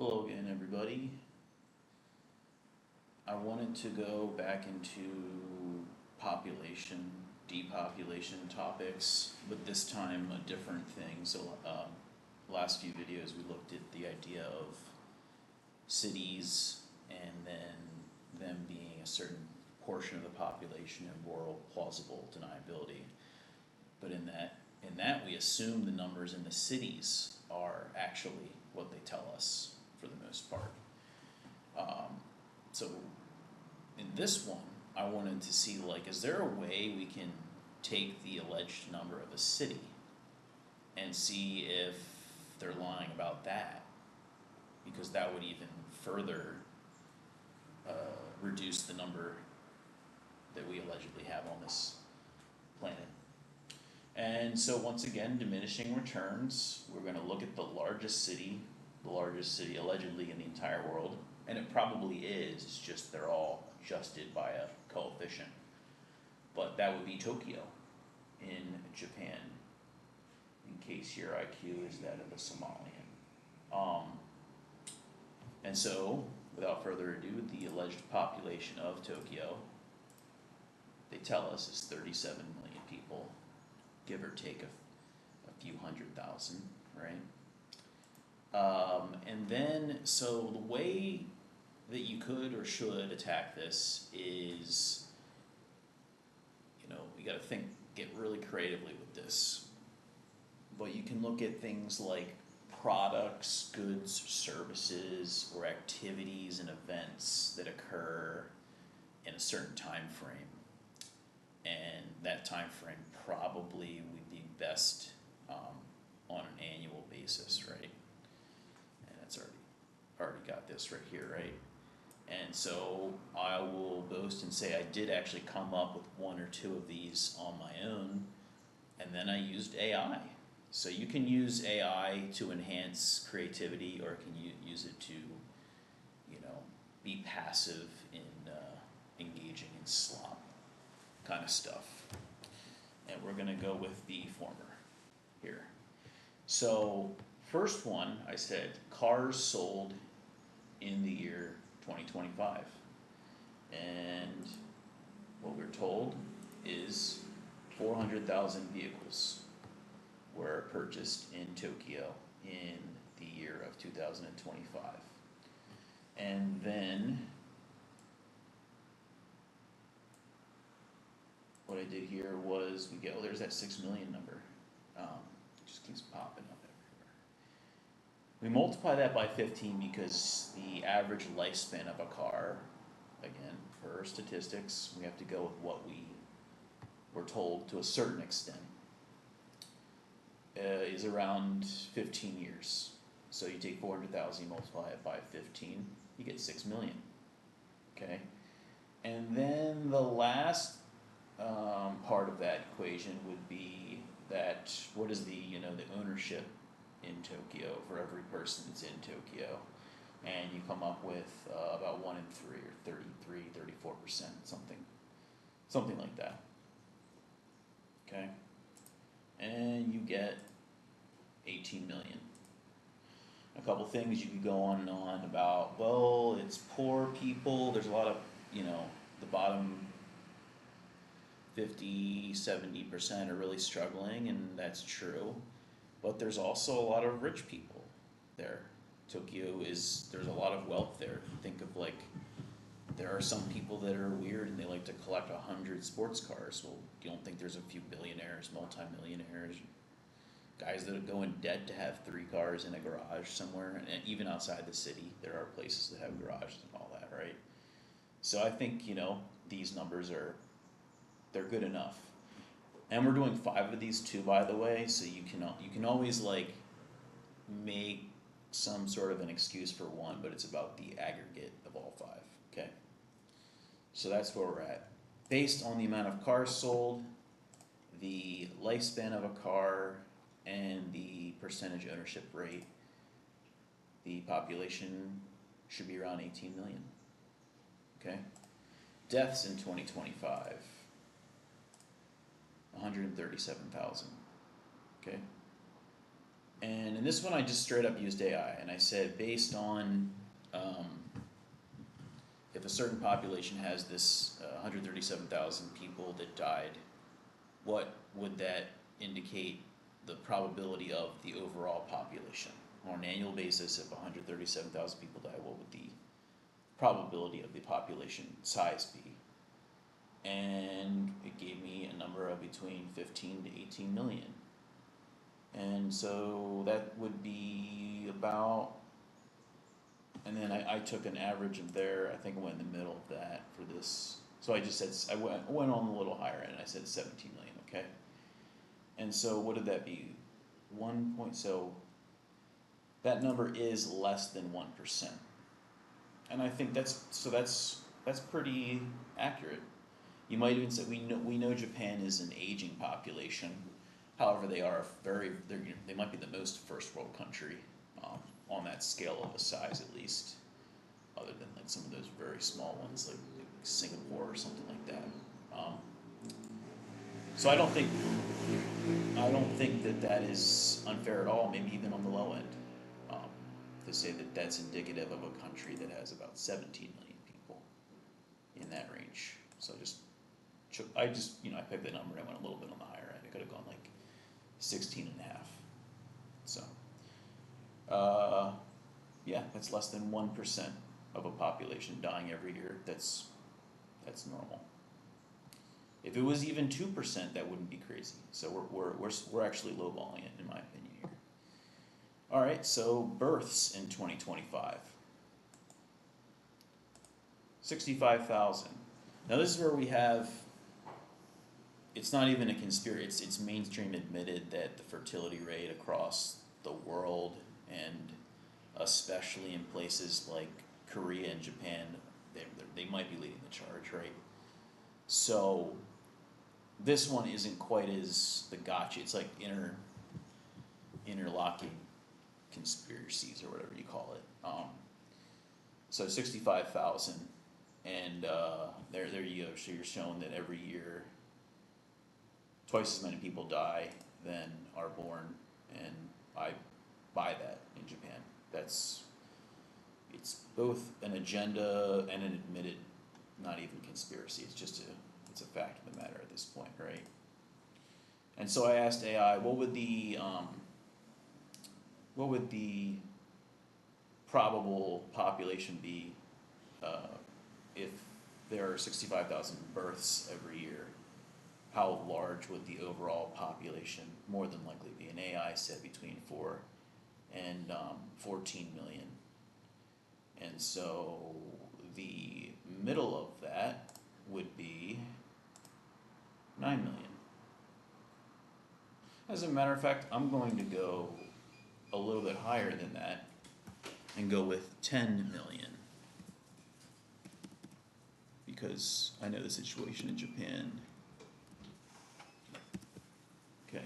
Hello again, everybody. I wanted to go back into population, depopulation topics, but this time a different thing. So, last few videos we looked at the idea of cities and then them being a certain portion of the population and rural plausible deniability. But in that we assume the numbers in the cities are actually what they tell us for the most part. So in this one, I wanted to see, like, is there a way we can take the alleged number of a city and see if they're lying about that? Because that would even further reduce the number that we allegedly have on this planet. And so once again, diminishing returns, we're gonna look at the largest city allegedly in the entire world, and it probably is, it's just they're all adjusted by a coefficient. But that would be Tokyo in Japan, in case your IQ is that of a Somalian. And so, without further ado, the alleged population of Tokyo, they tell us, is 37 million people, give or take a few 100,000, right? And then, so the way that you could or should attack this is, you gotta get really creatively with this. But you can look at things like products, goods, services, or activities and events that occur in a certain time frame. And that time frame probably would be best on an annual basis, right? And it's already got this right here, right? And so I will boast and say I did actually come up with one or two of these on my own, and then I used AI. So you can use AI to enhance creativity, or can you use it to, be passive in engaging in slop kind of stuff. And we're gonna go with the former here. So first one, I said cars sold in the year 2025. And what we're told is 400,000 vehicles were purchased in Tokyo in the year of 2025. And then what I did here was there's that 6 million number. It just keeps popping up everywhere. We multiply that by 15 because the average lifespan of a car, again, for statistics, we have to go with what we were told to a certain extent, is around 15 years. So you take 400,000, you multiply it by 15, you get 6 million, okay? And then the last part of that equation would be that, what is the, the ownership in Tokyo for every person that's in Tokyo? And you come up with about 1 in 3, or 34%, something like that, okay? And you get 18 million. A couple things you could go on and on about, well, it's poor people, there's a lot of, the bottom 50-70% are really struggling, and that's true, but there's also a lot of rich people there. There's a lot of wealth there. Think of, like, there are some people that are weird and they like to collect 100 sports cars. Well, you don't think there's a few billionaires, multimillionaires, guys that go in debt to have 3 cars in a garage somewhere? And even outside the city, there are places that have garages and all that, right? So I think, these numbers they're good enough. And we're doing 5 of these too, by the way, so you can always, like, make some sort of an excuse for one, but it's about the aggregate of all 5, okay? So that's where we're at. Based on the amount of cars sold, the lifespan of a car, and the percentage ownership rate, the population should be around 18 million, okay? Deaths in 2025, 137,000, okay? And in this one, I just straight up used AI, and I said based on um, if a certain population has this 137,000 people that died, what would that indicate the probability of the overall population? On an annual basis, if 137,000 people die, what would the probability of the population size be? And it gave me a number of between 15 to 18 million. And so that would be about, and then I took an average of there, I think I went in the middle of that for this. So I just said, I went on the little higher end, I said 17 million, okay? And so what did that be? So that number is less than 1%. And I think that's pretty accurate. You might even say, we know Japan is an aging population. However, they might be the most first world country, on that scale of a size at least, other than like some of those very small ones like Singapore or something like that. So I don't think that is unfair at all. Maybe even on the low end, um, to say that that's indicative of a country that has about 17 million people in that range. So I picked that number and I went a little bit on the higher end. I could have gone like 16 and a half. So, yeah, that's less than 1% of a population dying every year. That's normal. If it was even 2%, that wouldn't be crazy. So we're actually lowballing it, in my opinion here. All right, so births in 2025. 65,000. Now this is where we have, it's not even a conspiracy, it's mainstream admitted that the fertility rate across the world, and especially in places like Korea and Japan, they might be leading the charge, right? So this one isn't quite as the gotcha, it's like interlocking conspiracies or whatever you call it. So 65,000, and there you go. So you're showing that every year, twice as many people die than are born, and I buy that in Japan. It's both an agenda and an admitted, not even conspiracy. It's a fact of the matter at this point, right? And so I asked AI, what would the probable population be if there are 65,000 births every year? How large would the overall population more than likely be? And AI said between 4 and 14 million. And so the middle of that would be 9 million. As a matter of fact, I'm going to go a little bit higher than that and go with 10 million. Because I know the situation in Japan. Okay.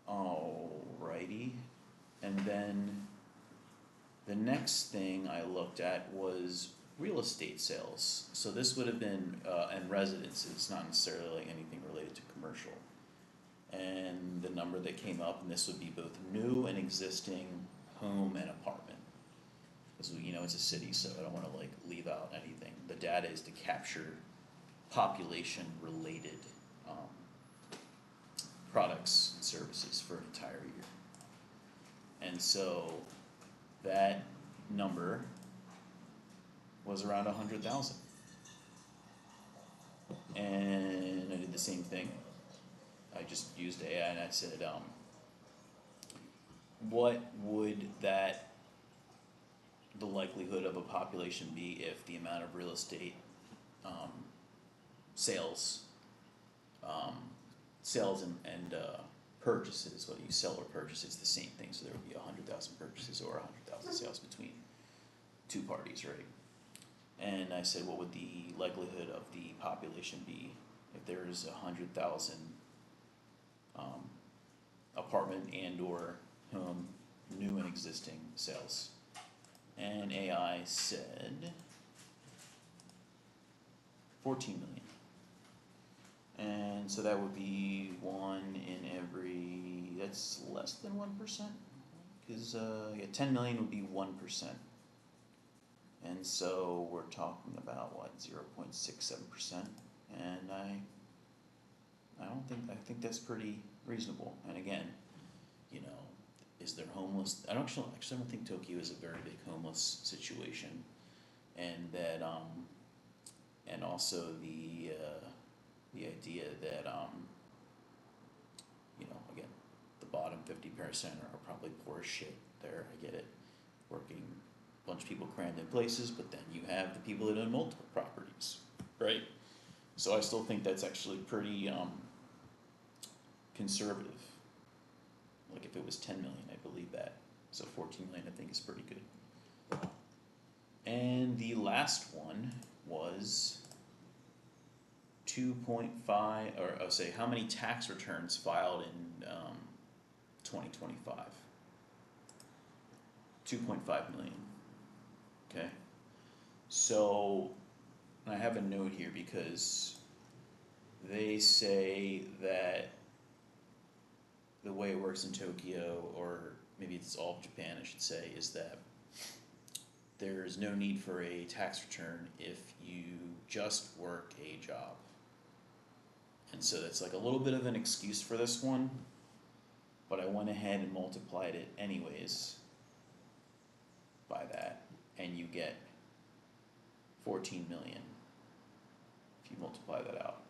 Alrighty. And then the next thing I looked at was real estate sales. So this would have been, and residences, not necessarily like anything related to commercial. And the number that came up, and this would be both new and existing home and apartment. Because it's a city, so I don't want to like leave out anything. The data is to capture population related products and services for an entire year. And so that number was around 100,000. And I did the same thing. I just used AI and I said, what would the likelihood of a population be if the amount of real estate sales and purchases, whether you sell or purchase, it's the same thing. So there would be 100,000 purchases or 100,000 sales between two parties, right? And I said, what would the likelihood of the population be if there's 100,000 apartment and or home, new and existing sales? And AI said 14 million. And so that would be one in it's less than 1%, cause, yeah, 10 million would be 1%. And so we're talking about what, 0.67%, and I think that's pretty reasonable. And again, you know, is there homeless? I don't think Tokyo is a very big homeless situation, and that and also the idea that you know, again, the bottom 50% are probably poor as shit. There, I get it, working, bunch of people crammed in places, but then you have the people that own multiple properties, right? So I still think that's actually pretty conservative. Like if it was 10 million, I believe that. So 14 million, I think, is pretty good. And the last one was 2.5, or I'll say how many tax returns filed in 2025. 2.5 million. Okay. So I have a note here because they say that the way it works in Tokyo, or maybe it's all of Japan, I should say, is that there's no need for a tax return if you just work a job. And so that's like a little bit of an excuse for this one, but I went ahead and multiplied it anyways by that, and you get 14 million if you multiply that out.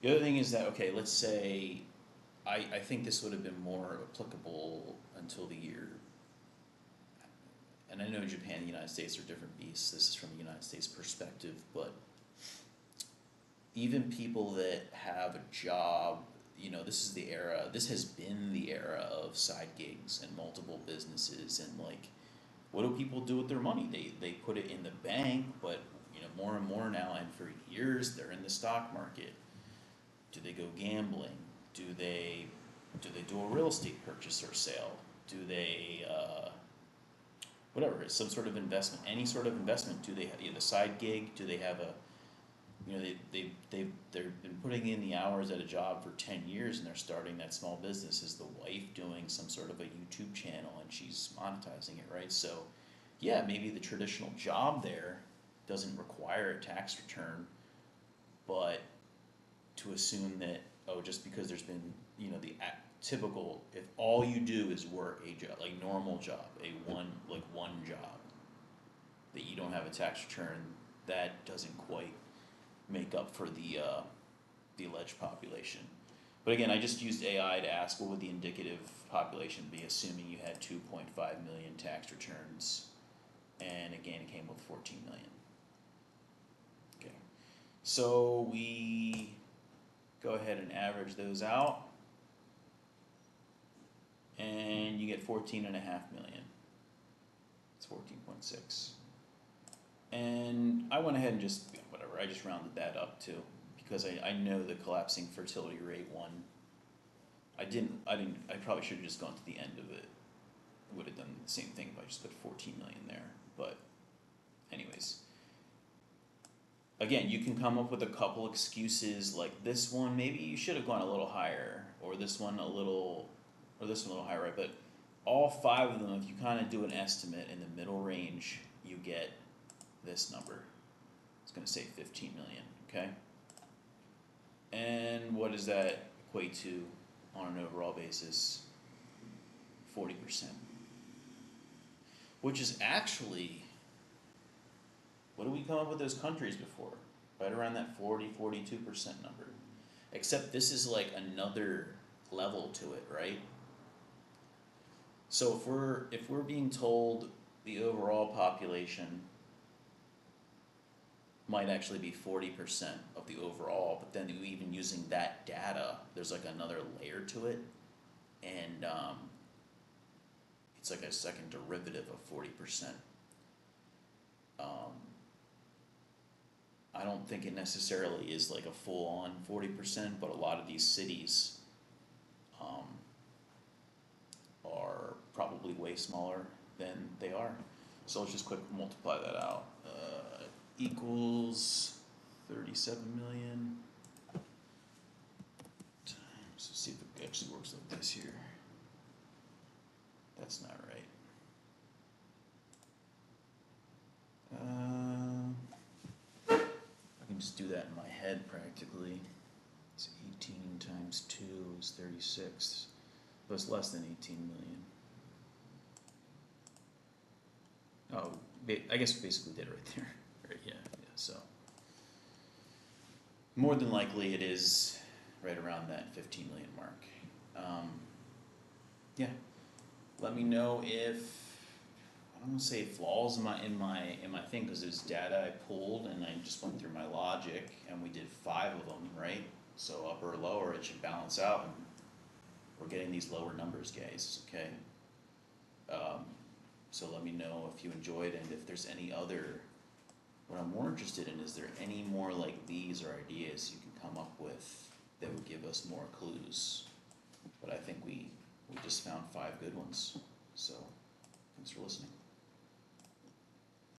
The other thing is that, okay, let's say, I think this would have been more applicable until the year, and I know Japan and the United States are different beasts, this is from the United States perspective, but even people that have a job, you know, this has been the era of side gigs and multiple businesses, and like, what do people do with their money? They put it in the bank, but you know, more and more now, and for years they're in the stock market. Do they go gambling? Do they do a real estate purchase or sale? Do they whatever, it's some sort of investment, any sort of investment? Do they have a side gig? Do they have a, you know, they've been putting in the hours at a job for 10 years, and they're starting that small business? Is the wife doing some sort of a YouTube channel and she's monetizing it, right? So yeah, maybe the traditional job there doesn't require a tax return, but to assume that, oh, just because there's been, you know, the typical, if all you do is work a job, like normal job, one job, that you don't have a tax return, that doesn't quite make up for the alleged population. But again, I just used AI to ask what would the indicative population be, assuming you had 2.5 million tax returns, and again, it came with 14 million. Okay, so we go ahead and average those out, and you get 14.5 million. It's 14.6. And I went ahead and just, you know, whatever, I just rounded that up too, because I know the collapsing fertility rate one. I probably should have just gone to the end of it. I would have done the same thing if I just put 14 million there. But anyways, again, you can come up with a couple excuses, like this one, maybe you should have gone a little higher, or this one a little higher, right? But all five of them, if you kind of do an estimate in the middle range, you get this number. It's going to say 15 million, okay? And what does that equate to on an overall basis? 40%. Which is actually, what do we come up with those countries before? Right around that 42% number. Except this is like another level to it, right? So if we're being told the overall population might actually be 40% of the overall, but then even using that data, there's like another layer to it, and it's like a second derivative of 40%. I don't think it necessarily is like a full-on 40%, but a lot of these cities are probably way smaller than they are. So let's just quick multiply that out. Equals 37 million times, let's see if actually works like this here. That's not right. I can just do that in my head practically. It's 18 times 2 is 36, but it's less than 18 million. Oh, I guess we basically did it right there. Right, yeah, so. More than likely it is right around that 15 million mark. Yeah, let me know if, I don't wanna say flaws in my thing, cause there's data I pulled and I just went through my logic and we did 5 of them, right? So upper or lower, it should balance out and we're getting these lower numbers, guys, okay? So let me know if you enjoyed and if there's any other, what I'm more interested in, is there any more like these or ideas you can come up with that would give us more clues? But I think we just found 5 good ones, so thanks for listening.